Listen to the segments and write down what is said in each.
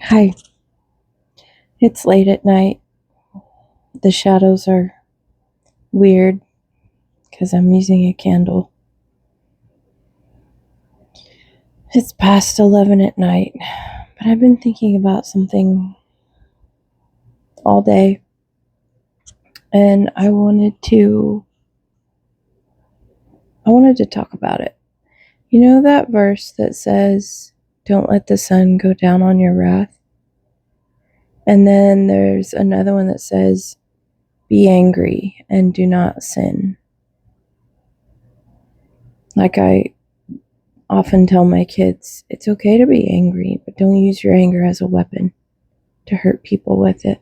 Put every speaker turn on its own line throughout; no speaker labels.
Hi, it's late at night. The shadows are weird because I'm using a candle. It's past 11 at night, but I've been thinking about something all day and I wanted to talk about it. You know that verse that says, "Don't let the sun go down on your wrath?" And then there's another one that says, "Be angry and do not sin." Like I often tell my kids, it's okay to be angry, but don't use your anger as a weapon to hurt people with it.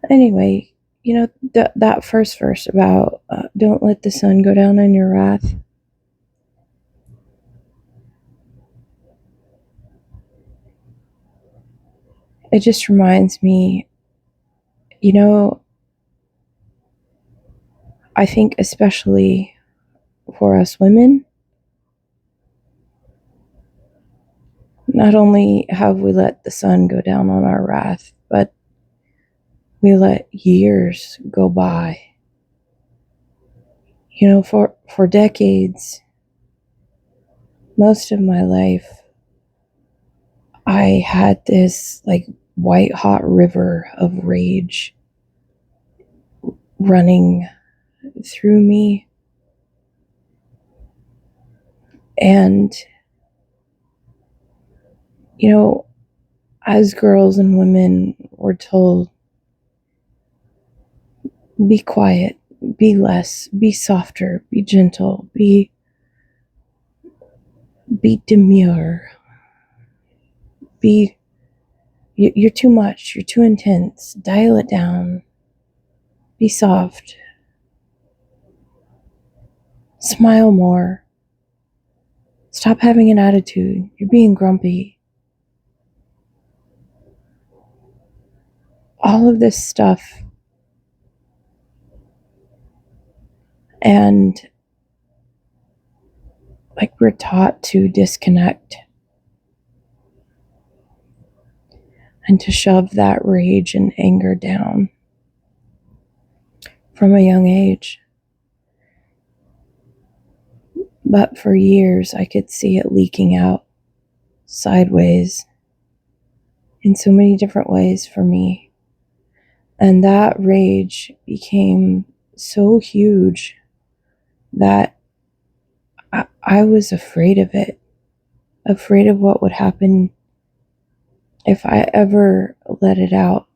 Anyway, that first verse about don't let the sun go down on your wrath. It just reminds me, you know, I think especially for us women, not only have we let the sun go down on our wrath, but we let years go by. For decades, most of my life, I had this like white hot river of rage running through me. And, you know, as girls and women, we're told be quiet, be less, be softer, be gentle, be demure, be you're too much, you're too intense, dial it down, be soft, smile more, stop having an attitude, you're being grumpy. All of this stuff. And like we're taught to disconnect and to shove that rage and anger down from a young age. But for years, I could see it leaking out sideways in so many different ways for me. And that rage became so huge that I was afraid of it, afraid of what would happen if I ever let it out.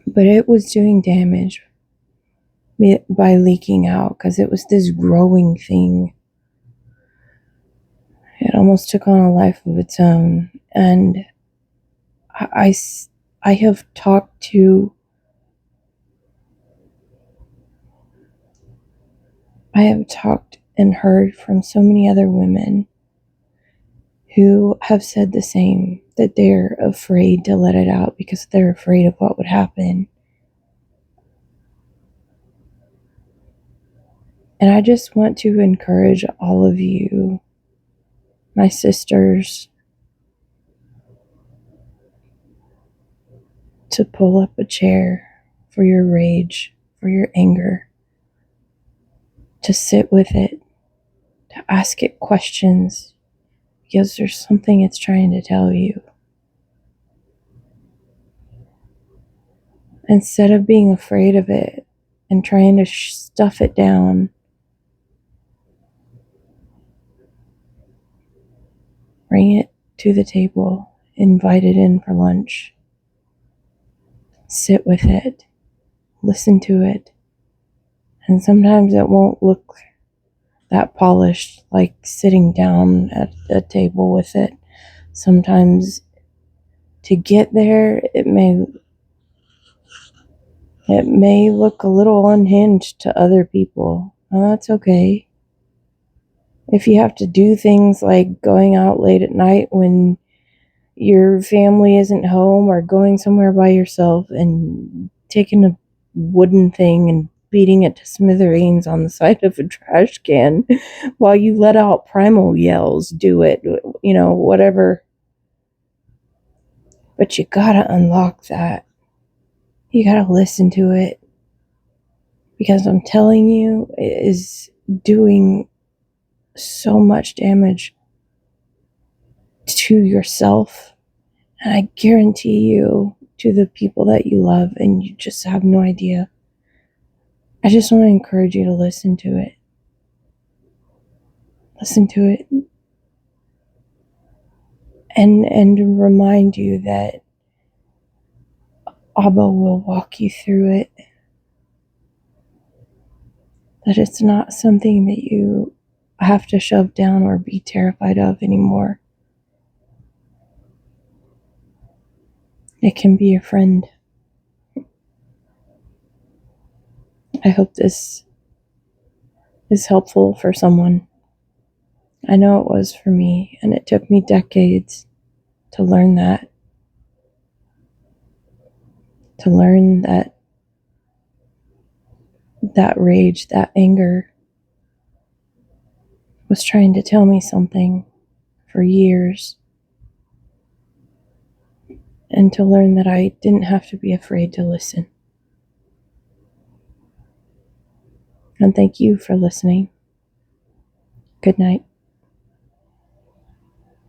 But it was doing damage by leaking out because it was this growing thing. It almost took on a life of its own. And I, I have talked to, I have talked and heard from so many other women who have said the same, that they're afraid to let it out because they're afraid of what would happen. And I just want to encourage all of you, my sisters, to pull up a chair for your rage, for your anger, to sit with it, to ask it questions, because there's something it's trying to tell you. Instead of being afraid of it and trying to stuff it down, bring it to the table, invite it in for lunch, sit with it, listen to it. And sometimes it won't look that polished, like sitting down at a table with it. Sometimes to get there, it may look a little unhinged to other people. And that's okay. If you have to do things like going out late at night when your family isn't home, or going somewhere by yourself and taking a wooden thing and beating it to smithereens on the side of a trash can while you let out primal yells, do it. Whatever But you gotta unlock that. You gotta listen to it. Because I'm telling you, it is doing so much damage to yourself. And I guarantee you to the people that you love, and you just have no idea. I just want to encourage you to listen to it. Listen to it. And remind you that Abba will walk you through it. That it's not something that you have to shove down or be terrified of anymore. It can be a friend. I hope this is helpful for someone. I know it was for me, and it took me decades to learn that. To learn that rage, that anger was trying to tell me something for years. And to learn that I didn't have to be afraid to listen. And thank you for listening. Good night.